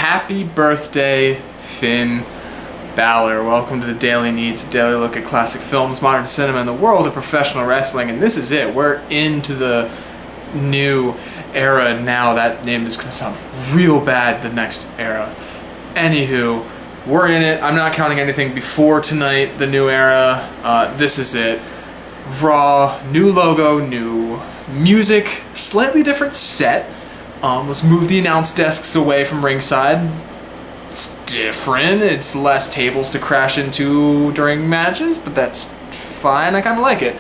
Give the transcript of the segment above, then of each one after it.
Happy birthday, Finn Balor. Welcome to the Daily Neitz, a daily look at classic films, modern cinema, and the world of professional wrestling. And this is it. We're into the new era now. That name is going to sound real bad, the next era. Anywho, we're in it. I'm not counting anything before tonight, the new era. This is it. Raw, new logo, new music, slightly different set. Let's move the announce desks away from ringside. It's different. It's less tables to crash into during matches, but that's fine. I kind of like it.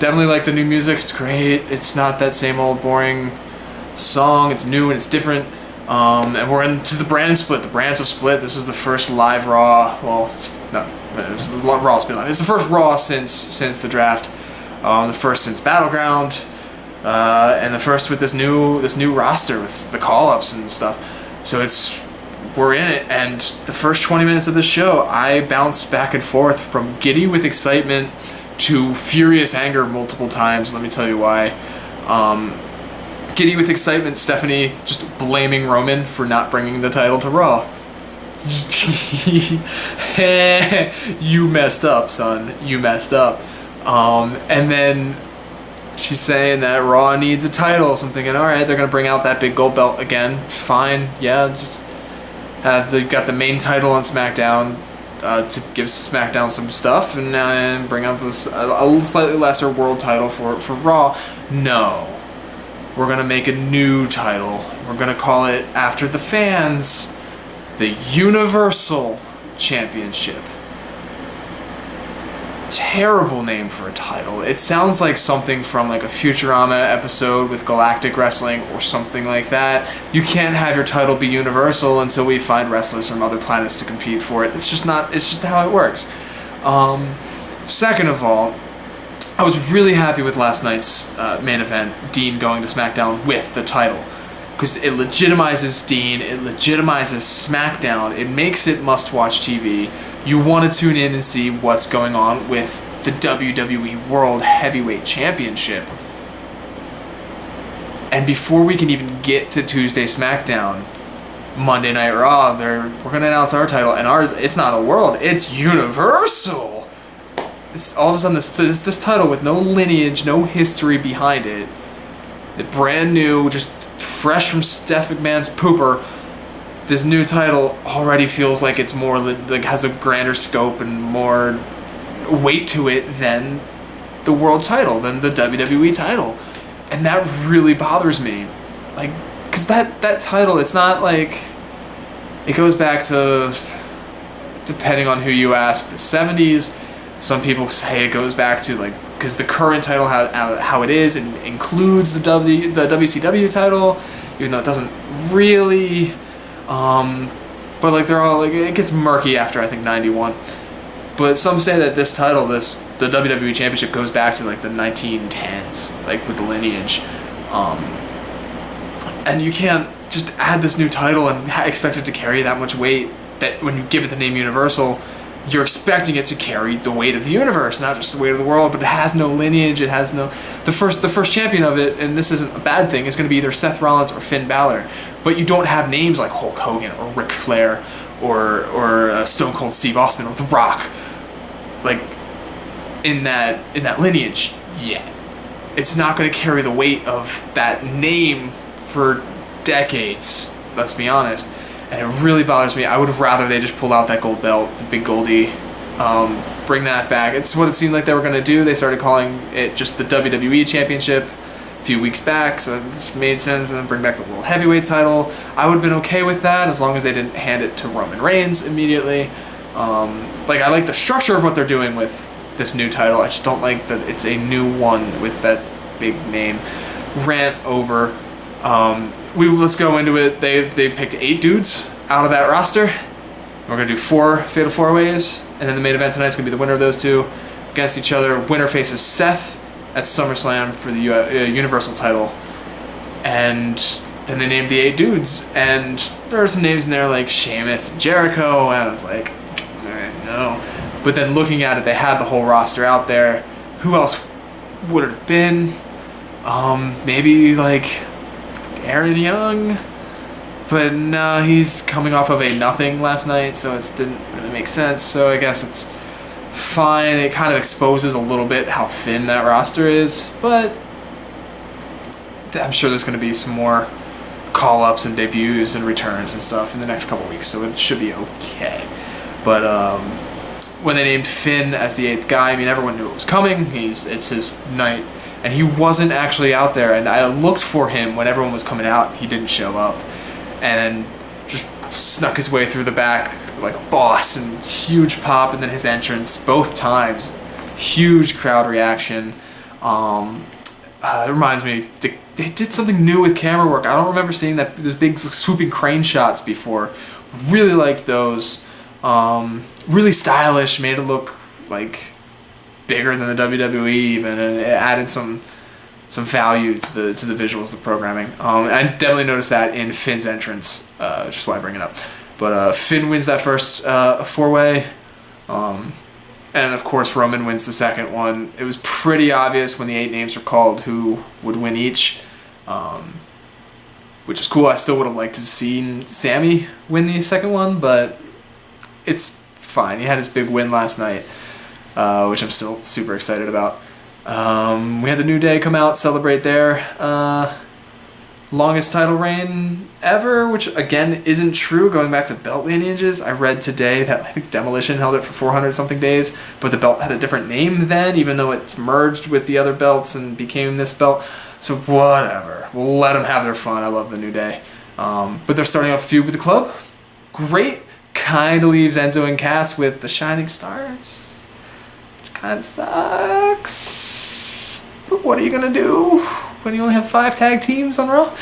Definitely like the new music. It's great. It's not that same old boring song. It's new and it's different. And we're into the brand split. The brands have split. This is the first live Raw. Well, Raw's been live. It's the first Raw since the draft. The first since Battleground. And the first with this new roster with the call-ups and stuff. So we're in it, and the first 20 minutes of the show, I bounced back and forth from giddy with excitement to furious anger multiple times. Let me tell you why. Giddy with excitement, Stephanie just blaming Roman for not bringing the title to Raw. You messed up, son. You messed up. And then she's saying that Raw needs a title. So I'm thinking, alright, they're going to bring out that big gold belt again. Fine, yeah, just they've got the main title on SmackDown to give SmackDown some stuff, and bring up a slightly lesser world title for Raw. No. We're going to make a new title. We're going to call it, after the fans, the Universal Championship. Terrible name for a title. It sounds like something from like a Futurama episode with Galactic Wrestling or something like that. You can't have your title be Universal until we find wrestlers from other planets to compete for it. It's just how it works. Second of all, I was really happy with last night's main event, Dean going to SmackDown with the title. Because it legitimizes Dean, it legitimizes SmackDown, it makes it must-watch TV. You want to tune in and see what's going on with the WWE World Heavyweight Championship. And before we can even get to Tuesday SmackDown, Monday Night Raw, we're going to announce our title, and ours, it's not a world, it's Universal! It's all of a sudden this title with no lineage, no history behind it, the brand new, just fresh from Steph McMahon's pooper. This new title already feels like it's more like has a grander scope and more weight to it than the world title, than the WWE title, and that really bothers me. Like, because that title, it's not like it goes back to, depending on who you ask, the 70s. Some people say it goes back to like, because the current title how it is and includes the WCW title, even though it doesn't really. But like they're all like, it gets murky after I think 91. But some say that this title, the WWE Championship, goes back to like the 1910s, like with the lineage. And you can't just add this new title and expect it to carry that much weight. That when you give it the name Universal, you're expecting it to carry the weight of the universe, not just the weight of the world. But it has no lineage. It has no the first champion of it, and this isn't a bad thing, is going to be either Seth Rollins or Finn Balor. But you don't have names like Hulk Hogan or Ric Flair or Stone Cold Steve Austin or The Rock, like in that lineage yet. It's not going to carry the weight of that name for decades. Let's be honest. And it really bothers me. I would have rather they just pull out that gold belt, the big Goldie, bring that back. It's what it seemed like they were going to do. They started calling it just the WWE Championship a few weeks back, so it just made sense, and then bring back the World Heavyweight title. I would have been okay with that as long as they didn't hand it to Roman Reigns immediately. Like, I like the structure of what they're doing with this new title. I just don't like that it's a new one with that big name. Rant over. Let's go into it. They picked 8 dudes out of that roster. We're going to do 4 Fatal 4-Ways, and then the main event tonight's going to be the winner of those 2 against each other. Winner faces Seth at SummerSlam for the Universal title. And then they named the 8 dudes, and there are some names in there like Sheamus and Jericho, and I was like, no. But then looking at it, they had the whole roster out there. Who else would it have been? Maybe like Aaron Young, But no, he's coming off of a nothing last night, so it didn't really make sense. So I guess it's fine. It kind of exposes a little bit how thin that roster is, but I'm sure there's going to be some more call-ups and debuts and returns and stuff in the next couple weeks, so it should be okay. But when they named Finn as the 8th guy, I mean, everyone knew it was coming. It's his night, and he wasn't actually out there. And I looked for him when everyone was coming out. He didn't show up, and just snuck his way through the back like a boss, and huge pop, and then his entrance both times, huge crowd reaction. It reminds me, they did something new with camera work. I don't remember seeing those big swooping crane shots before. Really liked those. Really stylish, made it look like bigger than the WWE even, and it added some value to the visuals of the programming. I definitely noticed that in Finn's entrance, just why I bring it up. But Finn wins that first 4-way, and of course Roman wins the second one. It was pretty obvious when the 8 names were called who would win each, which is cool. I still would have liked to have seen Sammy win the second one, but it's fine. He had his big win last night, which I'm still super excited about. We had the New Day come out, celebrate their longest title reign ever, which again isn't true going back to belt lineages. I read today that I think Demolition held it for 400 something days, but the belt had a different name then, even though it's merged with the other belts and became this belt. So whatever, we'll let them have their fun. I love the New Day, but they're starting off a feud with the club. Great. Kind of leaves Enzo and Cass with the Shining Stars, which kind of sucks. But what are you gonna do when you only have 5 tag teams on Raw?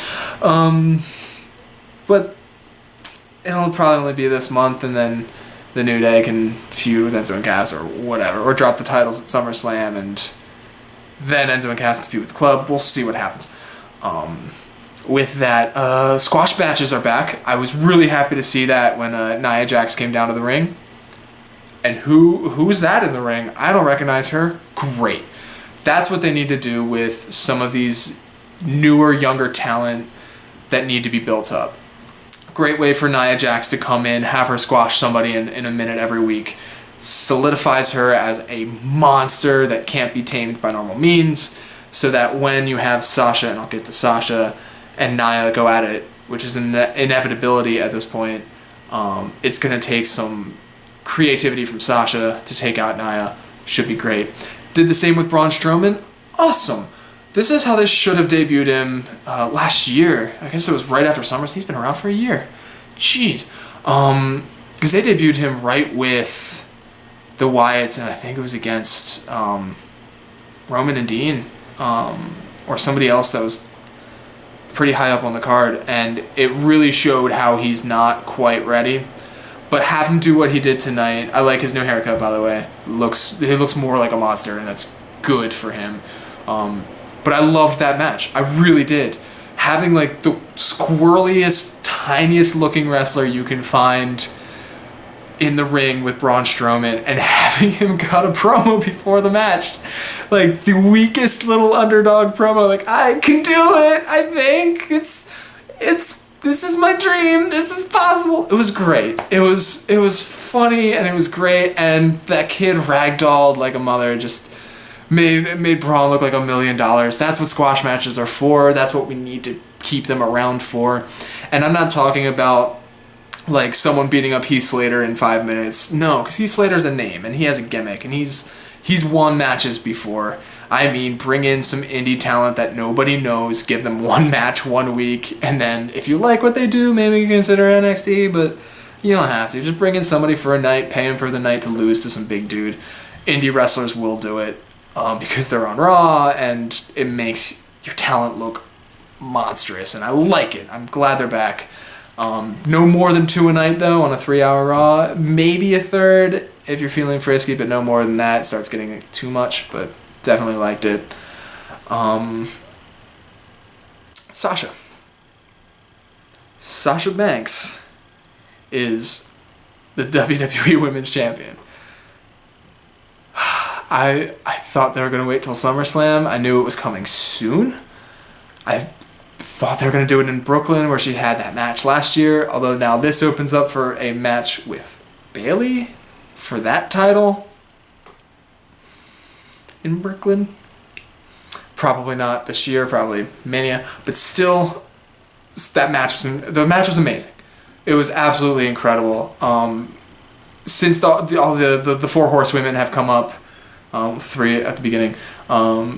But it'll probably only be this month, and then the New Day can feud with Enzo and Cass or whatever, or drop the titles at SummerSlam, and then Enzo and Cass can feud with the club. We'll see what happens. With that, squash matches are back. I was really happy to see that when Nia Jax came down to the ring. And who's that in the ring? I don't recognize her. Great. That's what they need to do with some of these newer, younger talent that need to be built up. Great way for Nia Jax to come in, have her squash somebody in a minute every week. Solidifies her as a monster that can't be tamed by normal means, so that when you have Sasha, and I'll get to Sasha, and Nia go at it, which is an inevitability at this point, it's going to take some creativity from Sasha to take out Nia. Should be great. Did the same with Braun Strowman. Awesome. This is how they should have debuted him last year. I guess it was right after SummerSlam. He's been around for a year. Jeez. Because they debuted him right with the Wyatts, and I think it was against Roman and Dean, or somebody else that was pretty high up on the card, and it really showed how he's not quite ready. But have him do what he did tonight. I like his new haircut, by the way. He looks more like a monster, and that's good for him. But I loved that match. I really did. Having like the squirreliest, tiniest looking wrestler you can find in the ring with Braun Strowman, and having him cut a promo before the match, like the weakest little underdog promo, like I can do it. I think it's this is my dream. This is possible. It was great. It was funny, and it was great, and that kid ragdolled like a mother. Just made Braun look like $1 million. That's what squash matches are for. That's what we need to keep them around for. And I'm not talking about like someone beating up Heath Slater in 5 minutes. No, because Heath Slater's a name, and he has a gimmick, and he's won matches before. I mean, bring in some indie talent that nobody knows, give them one match 1 week, and then if you like what they do, maybe you consider NXT, but you don't have to. Just bring in somebody for a night, pay him for the night to lose to some big dude. Indie wrestlers will do it because they're on Raw, and it makes your talent look monstrous, and I like it. I'm glad they're back. No more than 2 a night, though, on a 3-hour Raw. Maybe a third if you're feeling frisky, but no more than that. It starts getting too much, but definitely liked it. Sasha Banks is the WWE Women's Champion. I thought they were going to wait till SummerSlam. I knew it was coming soon. I thought they were going to do it in Brooklyn where she had that match last year, although now this opens up for a match with Bayley for that title in Brooklyn. Probably not this year, probably Mania, but still, the match was amazing. It was absolutely incredible. Since all the four horsewomen have come up, 3 at the beginning,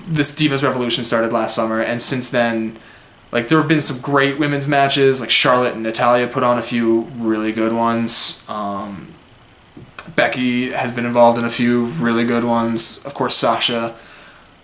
this Divas Revolution started last summer, and since then, like, there have been some great women's matches. Like Charlotte and Natalya put on a few really good ones. Becky has been involved in a few really good ones. Of course, Sasha.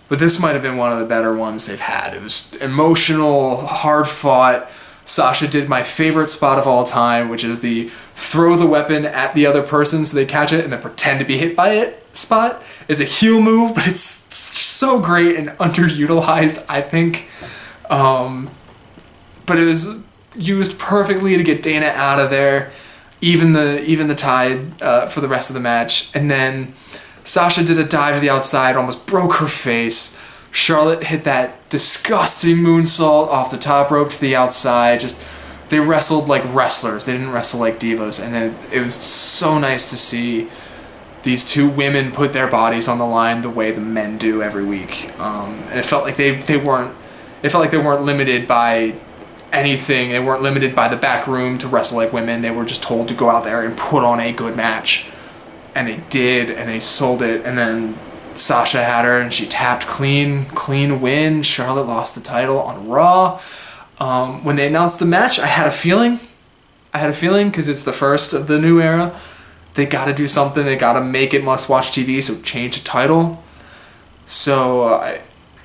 But this might have been one of the better ones they've had. It was emotional, hard fought. Sasha did my favorite spot of all time, which is the throw the weapon at the other person so they catch it and then pretend to be hit by it spot. It's a heel move, but it's so great and underutilized, I think. But it was used perfectly to get Dana out of there, even the tide for the rest of the match. And then Sasha did a dive to the outside, almost broke her face. Charlotte hit that disgusting moonsault off the top rope to the outside. Just, they wrestled like wrestlers. They didn't wrestle like divas. And it was so nice to see these two women put their bodies on the line the way the men do every week. And it felt like they weren't limited by anything. They weren't limited by the back room to wrestle like women. They were just told to go out there and put on a good match. And they did, and they sold it. And then Sasha had her, and she tapped clean win. Charlotte lost the title on Raw. When they announced the match, I had a feeling, because it's the first of the new era. They got to do something. They got to make it must-watch TV, so change the title. So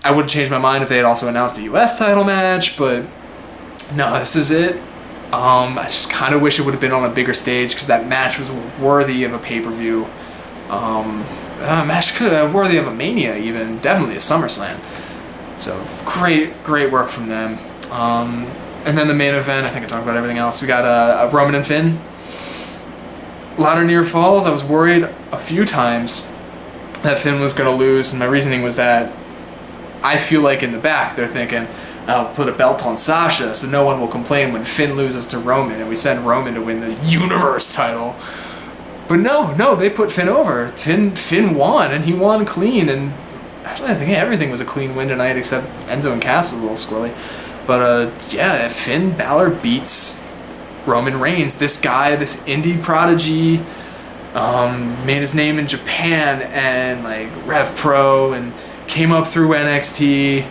I would have changed my mind if they had also announced a U.S. title match, but no, this is it. I just kind of wish it would have been on a bigger stage, because that match was worthy of a pay-per-view. Match could have worthy of a Mania, even definitely a SummerSlam. So great work from them. And then the main event, I think I talked about everything else. We got Roman and Finn. A lot of near falls. I was worried a few times that Finn was going to lose, and my reasoning was that I feel like in the back they're thinking, I'll put a belt on Sasha so no one will complain when Finn loses to Roman, and we send Roman to win the Universe title. But no, they put Finn over. Finn won, and he won clean, and actually I think everything was a clean win tonight except Enzo and Cass was a little squirrely. But Finn Balor beats Roman Reigns. This guy, this indie prodigy, made his name in Japan and like Rev Pro, and came up through NXT.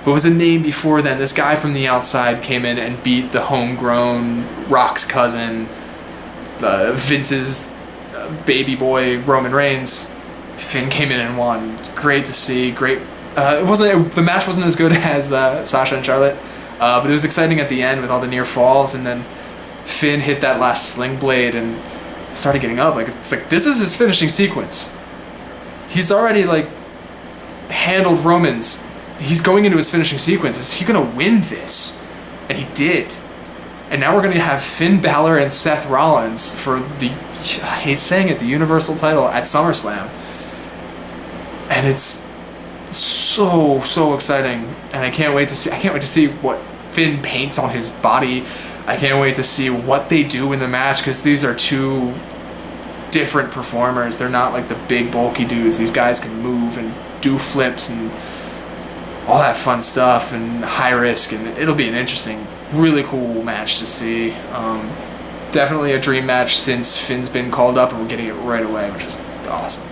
But was a name before then. This guy from the outside came in and beat the homegrown Rock's cousin, Vince's baby boy, Roman Reigns. Finn came in and won. Great to see. Great. The match wasn't as good as Sasha and Charlotte, but it was exciting at the end with all the near falls, and then Finn hit that last sling blade and started getting up. It's like this is his finishing sequence. He's already like handled Roman's. He's going into his finishing sequence. Is he going to win this? And he did. And now we're going to have Finn Balor and Seth Rollins for the, I hate saying it, the Universal title at SummerSlam. And it's so exciting. And I can't wait to see what Finn paints on his body. I can't wait to see what they do in the match, because these are two different performers. They're not like the big bulky dudes. These guys can move and do flips and all that fun stuff and high risk, and it'll be an interesting, really cool match to see. Definitely a dream match since Finn's been called up, and we're getting it right away, which is awesome.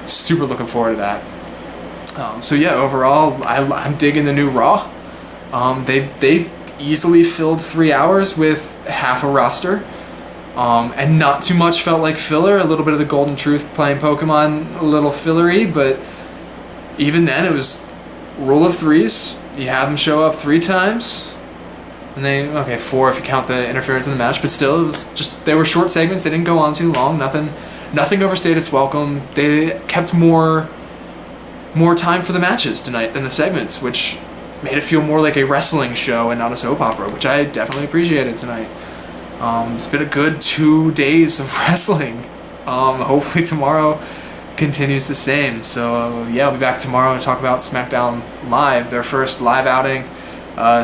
Super looking forward to that. So yeah, overall, I'm digging the new Raw. They've easily filled 3 hours with half a roster, and not too much felt like filler. A little bit of the Golden Truth playing Pokemon, a little fillery, but even then it was rule of threes. You have them show up 3 times, and 4 if you count the interference in the match, but still it was just, they were short segments. They didn't go on too long. Nothing overstayed its welcome. They kept more time for the matches tonight than the segments, which made it feel more like a wrestling show and not a soap opera, which I definitely appreciated tonight. It's been a good 2 days of wrestling. Hopefully tomorrow continues the same. So yeah, I'll be back tomorrow to talk about SmackDown Live, their first live outing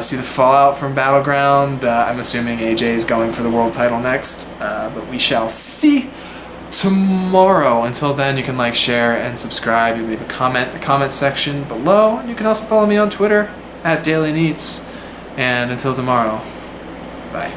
See the fallout from Battleground. I'm assuming AJ is going for the world title next, but we shall see tomorrow. Until then, you can like, share, and subscribe. You can leave a comment in the comment section below. And you can also follow me on Twitter @DailyNeitz. And until tomorrow, bye.